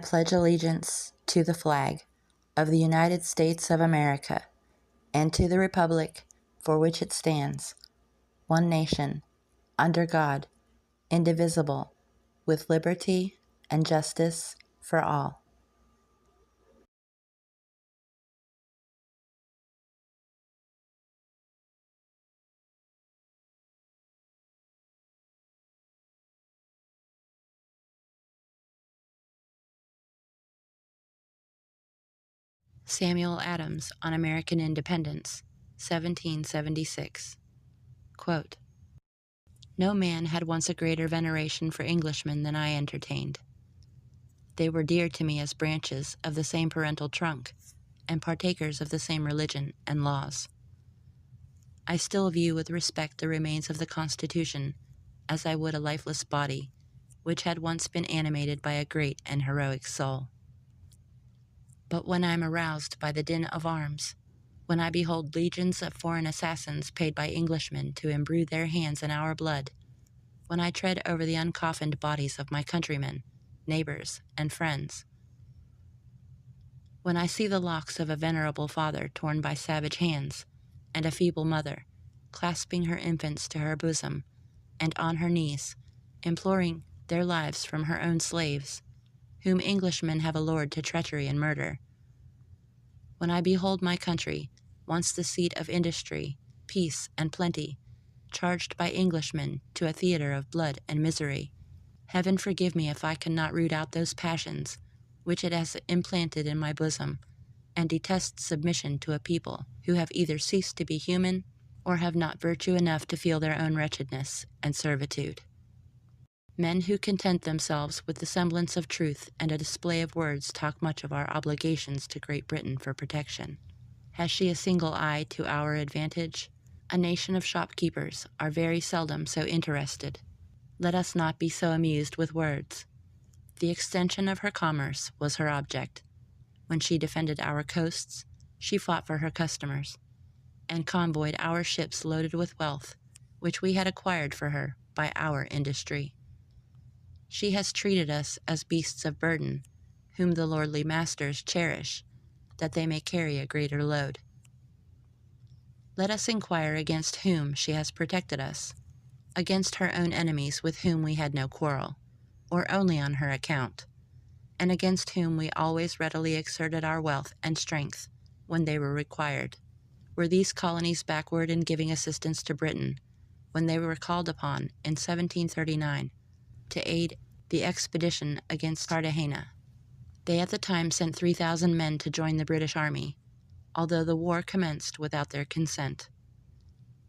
pledge allegiance to the flag of the United States of America and to the republic for which it stands, one nation, under God, indivisible, with liberty and justice for all. Samuel Adams on American Independence, 1776. Quote, "No man had once a greater veneration for Englishmen than I entertained. They were dear to me as branches of the same parental trunk, and partakers of the same religion and laws. I still view with respect the remains of the Constitution as I would a lifeless body, which had once been animated by a great and heroic soul. But when I am aroused by the din of arms, when I behold legions of foreign assassins paid by Englishmen to imbrue their hands in our blood, when I tread over the uncoffined bodies of my countrymen, neighbors, and friends, when I see the locks of a venerable father torn by savage hands, and a feeble mother, clasping her infants to her bosom, and on her knees, imploring their lives from her own slaves, whom Englishmen have allured to treachery and murder, when I behold my country, once the seat of industry, peace, and plenty, charged by Englishmen to a theater of blood and misery, Heaven forgive me if I cannot root out those passions which it has implanted in my bosom, and detest submission to a people who have either ceased to be human or have not virtue enough to feel their own wretchedness and servitude. Men who content themselves with the semblance of truth and a display of words talk much of our obligations to Great Britain for protection. Has she a single eye to our advantage? A nation of shopkeepers are very seldom so interested. Let us not be so amused with words. The extension of her commerce was her object. When she defended our coasts, she fought for her customers, and convoyed our ships loaded with wealth, which we had acquired for her by our industry. She has treated us as beasts of burden, whom the lordly masters cherish, that they may carry a greater load. Let us inquire against whom she has protected us, against her own enemies with whom we had no quarrel, or only on her account, and against whom we always readily exerted our wealth and strength when they were required. Were these colonies backward in giving assistance to Britain when they were called upon in 1739 to aid the expedition against Cartagena? They at the time sent 3,000 men to join the British army, although the war commenced without their consent.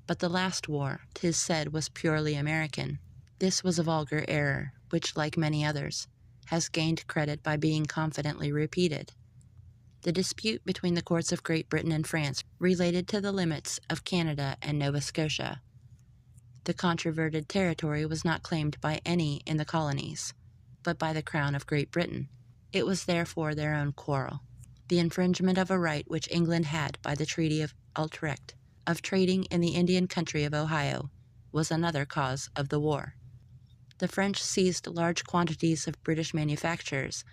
But the last war, 'tis said, was purely American. This was a vulgar error, which, like many others, has gained credit by being confidently repeated. The dispute between the courts of Great Britain and France related to the limits of Canada and Nova Scotia. The controverted territory was not claimed by any in the colonies, but by the Crown of Great Britain. It was therefore their own quarrel. The infringement of a right which England had by the Treaty of Utrecht of trading in the Indian country of Ohio was another cause of the war. The French seized large quantities of British manufactures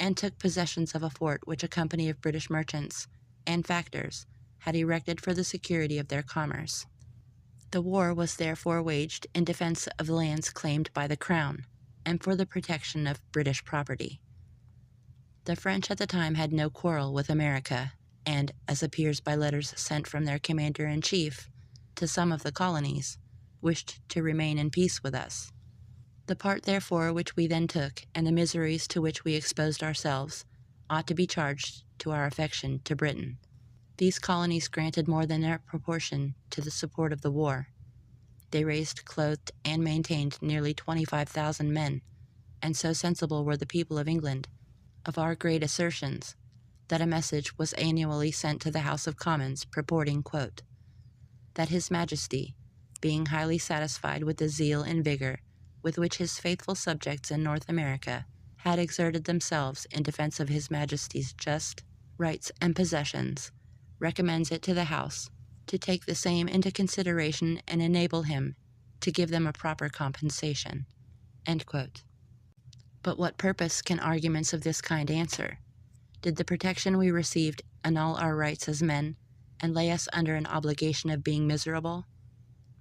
and took possession of a fort which a company of British merchants and factors had erected for the security of their commerce. The war was therefore waged in defense of the lands claimed by the Crown and for the protection of British property. The French at the time had no quarrel with America, and, as appears by letters sent from their commander-in-chief to some of the colonies, wished to remain in peace with us. The part, therefore, which we then took, and the miseries to which we exposed ourselves, ought to be charged to our affection to Britain. These colonies granted more than their proportion to the support of the war. They raised, clothed, and maintained nearly 25,000 men, and so sensible were the people of England of our great assertions, that a message was annually sent to the House of Commons purporting, quote, that His Majesty, being highly satisfied with the zeal and vigor with which his faithful subjects in North America had exerted themselves in defense of His Majesty's just rights and possessions, recommends it to the House to take the same into consideration and enable him to give them a proper compensation." End quote. But what purpose can arguments of this kind answer? Did the protection we received annul our rights as men, and lay us under an obligation of being miserable?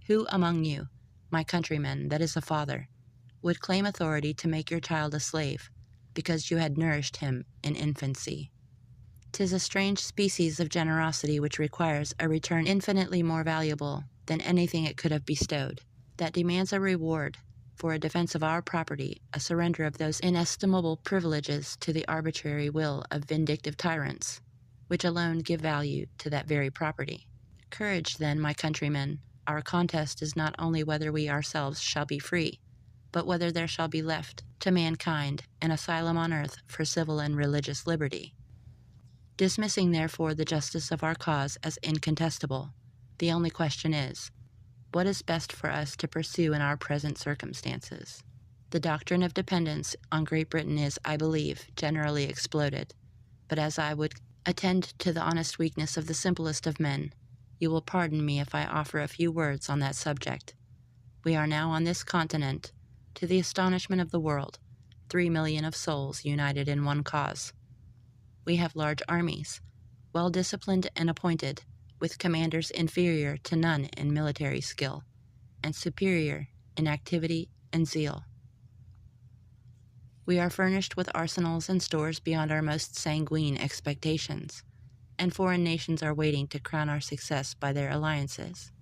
Who among you, my countrymen, that is a father, would claim authority to make your child a slave, because you had nourished him in infancy? 'Tis a strange species of generosity which requires a return infinitely more valuable than anything it could have bestowed, that demands a reward for a defense of our property, a surrender of those inestimable privileges to the arbitrary will of vindictive tyrants, which alone give value to that very property. Courage, then, my countrymen. Our contest is not only whether we ourselves shall be free, but whether there shall be left to mankind an asylum on earth for civil and religious liberty. Dismissing, therefore, the justice of our cause as incontestable, the only question is, what is best for us to pursue in our present circumstances? The doctrine of dependence on Great Britain is, I believe, generally exploded, but as I would attend to the honest weakness of the simplest of men, you will pardon me if I offer a few words on that subject. We are now on this continent, to the astonishment of the world, 3,000,000 of souls united in one cause. We have large armies, well disciplined and appointed, with commanders inferior to none in military skill, and superior in activity and zeal. We are furnished with arsenals and stores beyond our most sanguine expectations, and foreign nations are waiting to crown our success by their alliances.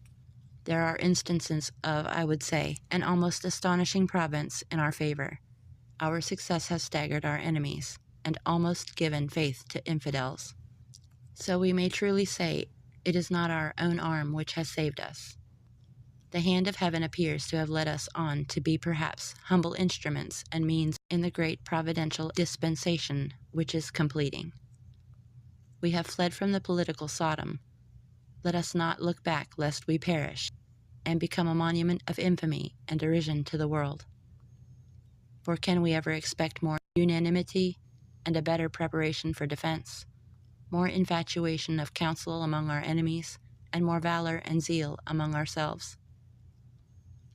There are instances of, I would say, an almost astonishing province in our favor. Our success has staggered our enemies, and almost given faith to infidels. So we may truly say, it is not our own arm which has saved us. The hand of heaven appears to have led us on to be perhaps humble instruments and means in the great providential dispensation which is completing. We have fled from the political Sodom. Let us not look back lest we perish, and become a monument of infamy and derision to the world. For can we ever expect more unanimity and a better preparation for defense, more infatuation of counsel among our enemies, and more valor and zeal among ourselves?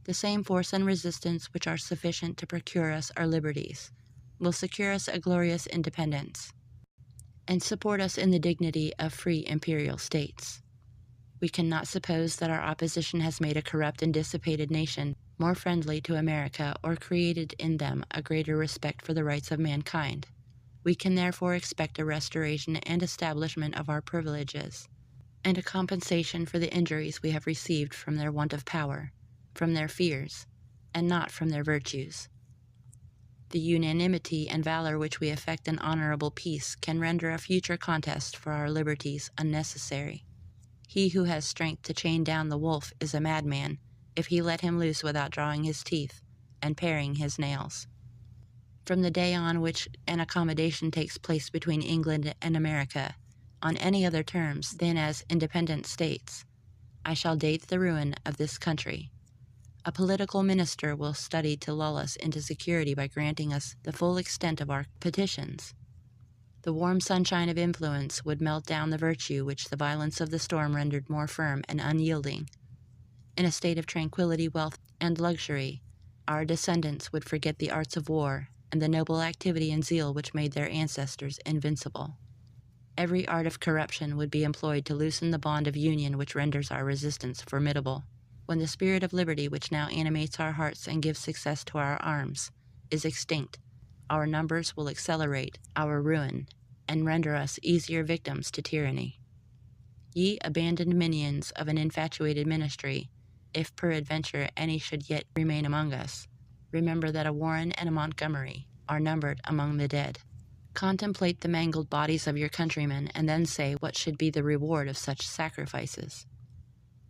The same force and resistance which are sufficient to procure us our liberties will secure us a glorious independence, and support us in the dignity of free imperial states. We cannot suppose that our opposition has made a corrupt and dissipated nation more friendly to America, or created in them a greater respect for the rights of mankind. We can therefore expect a restoration and establishment of our privileges, and a compensation for the injuries we have received from their want of power, from their fears, and not from their virtues. The unanimity and valor which we effect in honorable peace can render a future contest for our liberties unnecessary. He who has strength to chain down the wolf is a madman, if he let him loose without drawing his teeth and paring his nails. From the day on which an accommodation takes place between England and America, on any other terms than as independent states, I shall date the ruin of this country. A political minister will study to lull us into security by granting us the full extent of our petitions. The warm sunshine of influence would melt down the virtue which the violence of the storm rendered more firm and unyielding. In a state of tranquility, wealth, and luxury, our descendants would forget the arts of war and the noble activity and zeal which made their ancestors invincible. Every art of corruption would be employed to loosen the bond of union which renders our resistance formidable. When the spirit of liberty which now animates our hearts and gives success to our arms is extinct, our numbers will accelerate our ruin and render us easier victims to tyranny. Ye abandoned minions of an infatuated ministry, if peradventure any should yet remain among us, remember that a Warren and a Montgomery are numbered among the dead. Contemplate the mangled bodies of your countrymen, and then say what should be the reward of such sacrifices.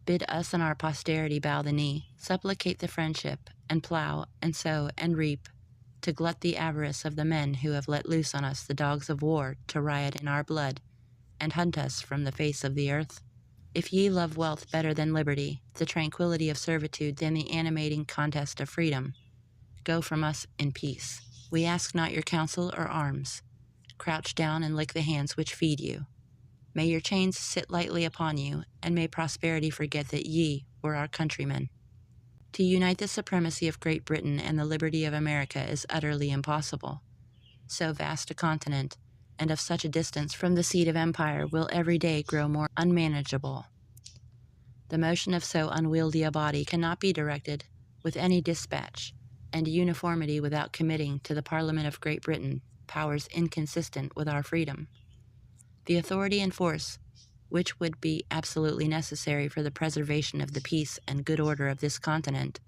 Bid us and our posterity bow the knee, supplicate the friendship, and plow, and sow, and reap, to glut the avarice of the men who have let loose on us the dogs of war to riot in our blood, and hunt us from the face of the earth? If ye love wealth better than liberty, the tranquility of servitude than the animating contest of freedom, go from us in peace. We ask not your counsel or arms. Crouch down and lick the hands which feed you. May your chains sit lightly upon you, and may prosperity forget that ye were our countrymen. To unite the supremacy of Great Britain and the liberty of America is utterly impossible. So vast a continent, and of such a distance from the seat of empire, will every day grow more unmanageable. The motion of so unwieldy a body cannot be directed with any dispatch and uniformity without committing to the Parliament of Great Britain powers inconsistent with our freedom. The authority and force which would be absolutely necessary for the preservation of the peace and good order of this continent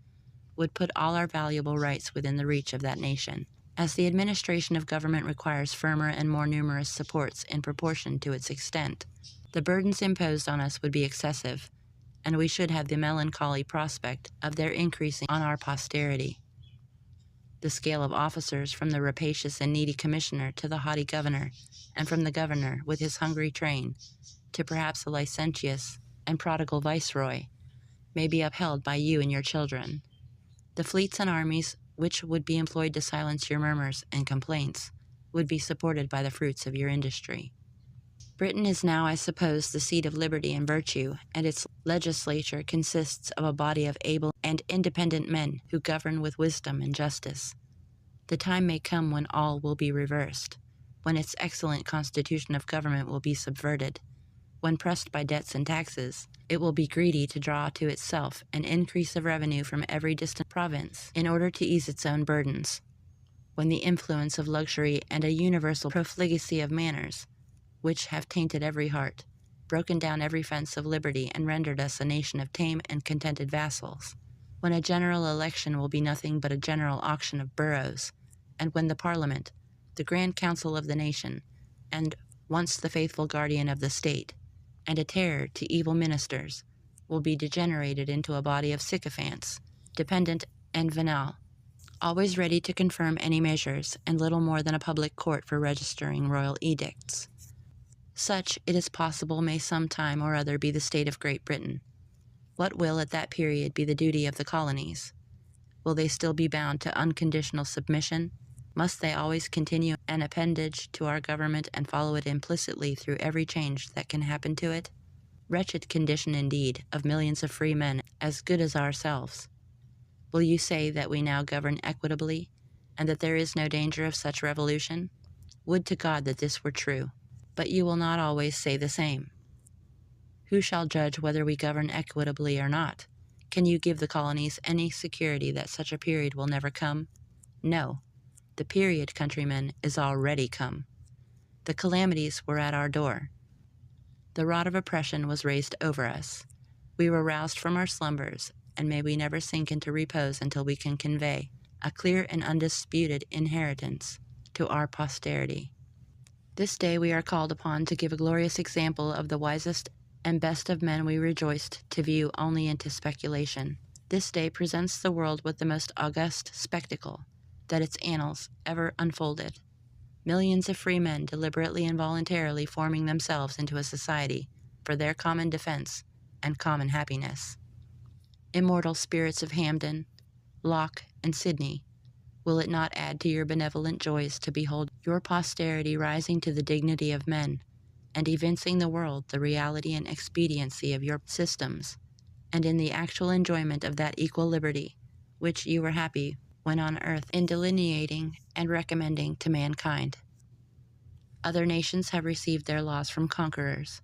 would put all our valuable rights within the reach of that nation. As the administration of government requires firmer and more numerous supports in proportion to its extent, the burdens imposed on us would be excessive, and we should have the melancholy prospect of their increasing on our posterity. The scale of officers, from the rapacious and needy commissioner to the haughty governor, and from the governor with his hungry train to perhaps a licentious and prodigal viceroy, may be upheld by you and your children. The fleets and armies which would be employed to silence your murmurs and complaints would be supported by the fruits of your industry. Britain is now, I suppose, the seat of liberty and virtue, and its legislature consists of a body of able and independent men who govern with wisdom and justice. The time may come when all will be reversed, when its excellent constitution of government will be subverted. When pressed by debts and taxes, it will be greedy to draw to itself an increase of revenue from every distant province in order to ease its own burdens. When the influence of luxury and a universal profligacy of manners, which have tainted every heart, broken down every fence of liberty, and rendered us a nation of tame and contented vassals, when a general election will be nothing but a general auction of boroughs, and when the Parliament, the grand council of the nation, and once the faithful guardian of the state, and a terror to evil ministers, will be degenerated into a body of sycophants, dependent and venal, always ready to confirm any measures, and little more than a public court for registering royal edicts. Such, it is possible, may some time or other be the state of Great Britain. What will at that period be the duty of the colonies? Will they still be bound to unconditional submission? Must they always continue an appendage to our government and follow it implicitly through every change that can happen to it? Wretched condition indeed of millions of free men as good as ourselves. Will you say that we now govern equitably, and that there is no danger of such revolution? Would to God that this were true! But you will not always say the same. Who shall judge whether we govern equitably or not? Can you give the colonies any security that such a period will never come? No. The period, countrymen, is already come. The calamities were at our door. The rod of oppression was raised over us. We were roused from our slumbers, and may we never sink into repose until we can convey a clear and undisputed inheritance to our posterity. This day we are called upon to give a glorious example of the wisest and best of men we rejoiced to view only into speculation. This day presents the world with the most august spectacle that its annals ever unfolded. Millions of free men deliberately and voluntarily forming themselves into a society for their common defense and common happiness. Immortal spirits of Hampden, Locke, and Sidney, will it not add to your benevolent joys to behold your posterity rising to the dignity of men, and evincing the world the reality and expediency of your systems, and in the actual enjoyment of that equal liberty which you were happy when on earth in delineating and recommending to mankind? Other nations have received their laws from conquerors.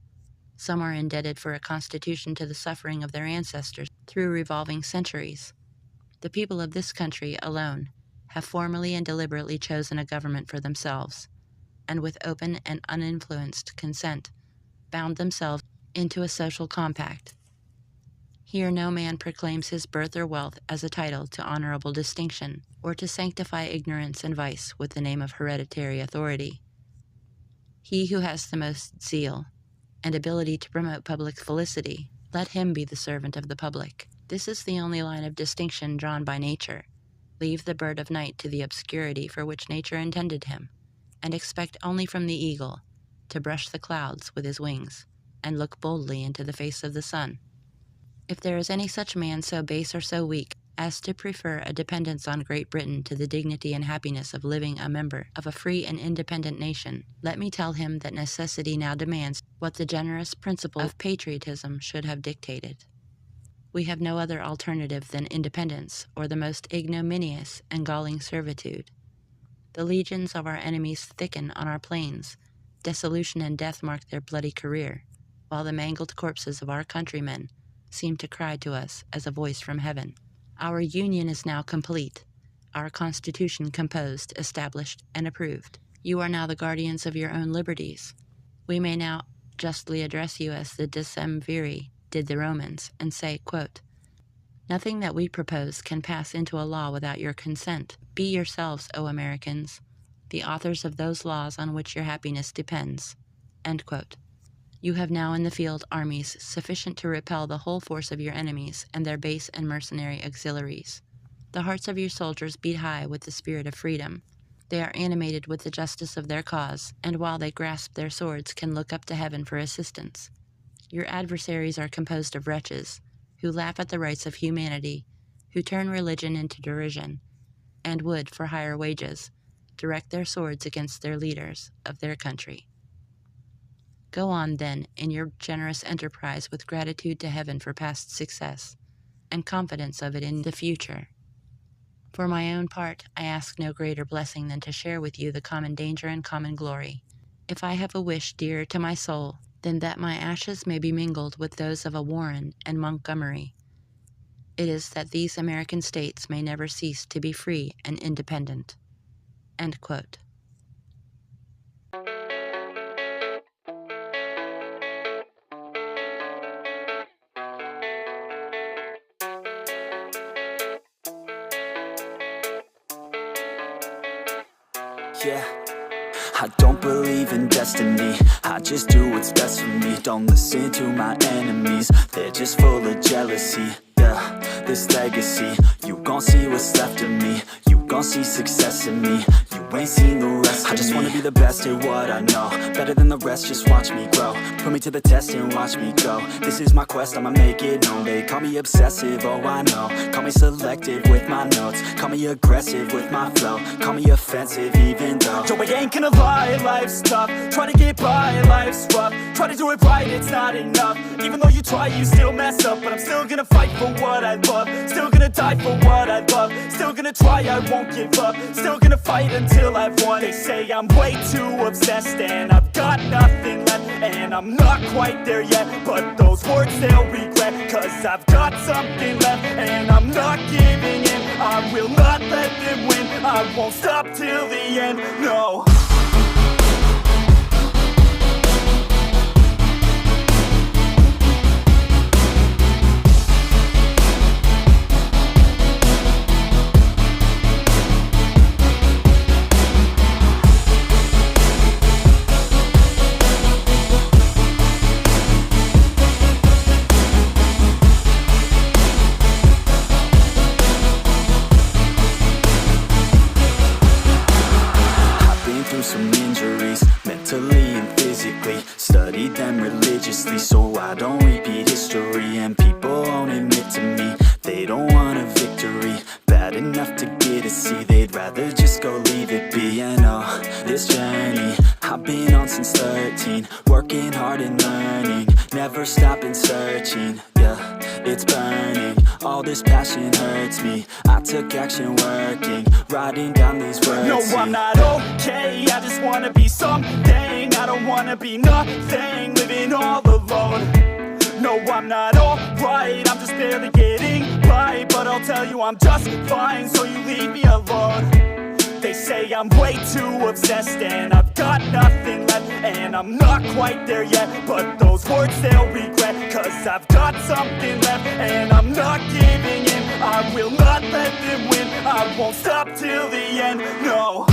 Some are indebted for a constitution to the suffering of their ancestors through revolving centuries. The people of this country alone have formally and deliberately chosen a government for themselves, and with open and uninfluenced consent bound themselves into a social compact. Here no man proclaims his birth or wealth as a title to honorable distinction, or to sanctify ignorance and vice with the name of hereditary authority. He who has the most zeal and ability to promote public felicity, let him be the servant of the public. This is the only line of distinction drawn by nature. Leave the bird of night to the obscurity for which nature intended him, and expect only from the eagle to brush the clouds with his wings, and look boldly into the face of the sun. If there is any such man so base or so weak as to prefer a dependence on Great Britain to the dignity and happiness of living a member of a free and independent nation, let me tell him that necessity now demands what the generous principle of patriotism should have dictated. We have no other alternative than independence, or the most ignominious and galling servitude. The legions of our enemies thicken on our plains. Dissolution and death mark their bloody career, while the mangled corpses of our countrymen seem to cry to us as a voice from heaven. Our Union is now complete, our Constitution composed, established, and approved. You are now the guardians of your own liberties. We may now justly address you as the decemviri did the Romans, and say, quote, "Nothing that we propose can pass into a law without your consent. Be yourselves, O Americans, the authors of those laws on which your happiness depends." End quote. You have now in the field armies sufficient to repel the whole force of your enemies and their base and mercenary auxiliaries. The hearts of your soldiers beat high with the spirit of freedom. They are animated with the justice of their cause, and while they grasp their swords can look up to heaven for assistance. Your adversaries are composed of wretches, who laugh at the rights of humanity, who turn religion into derision, and would, for higher wages, direct their swords against their leaders of their country. Go on, then, in your generous enterprise with gratitude to heaven for past success, and confidence of it in the future. For my own part, I ask no greater blessing than to share with you the common danger and common glory. If I have a wish dearer to my soul than that my ashes may be mingled with those of a Warren and Montgomery, it is that these American states may never cease to be free and independent. End quote. Yeah, I don't believe in destiny, I just do what's best for me. Don't listen to my enemies, they're just full of jealousy. Yeah, this legacy, you gon' see what's left of me. You gon' see success in me, you ain't seen the rest of me. I just wanna be the best at what I know, better than the rest, just watch me grow. Put me to the test and watch me go. This is my quest, I'ma make it known. They call me obsessive, oh I know. Call me selective with my notes, call me aggressive with my flow, call me offensive even though yo, I ain't gonna lie, life's tough. Try to get by, life's rough. Try to do it right, it's not enough. Even though you try, you still mess up. But I'm still gonna fight for what I love, still gonna die for what I love, still gonna try, I won't give up, still gonna fight until I've won. They say I'm way too obsessed and I've got nothing left, and I'm not quite there yet, but those words they'll regret, cause I've got something left and I'm not giving in. I will not let them win, I won't stop till the end, no. Some injuries, mentally and physically. Studied them religiously so I don't repeat history. And people won't admit to me they don't want a victory. Bad enough to get a C, they'd rather just go leave it be. And oh, this journey I've been on since 13, working hard and learning, never stopping searching. Yeah, it's burning, all this passion hurts me. I took action working, writing down these words. No, I'm not okay, I just wanna be something. I don't wanna be nothing, living all alone. No, I'm not alright, I'm just barely getting by. But I'll tell you I'm just fine, so you leave me alone. They say I'm way too obsessed and I've got nothing left, and I'm not quite there yet, but those words they'll regret, cause I've got something left and I'm not giving in. I will not let them win, I won't stop till the end, no.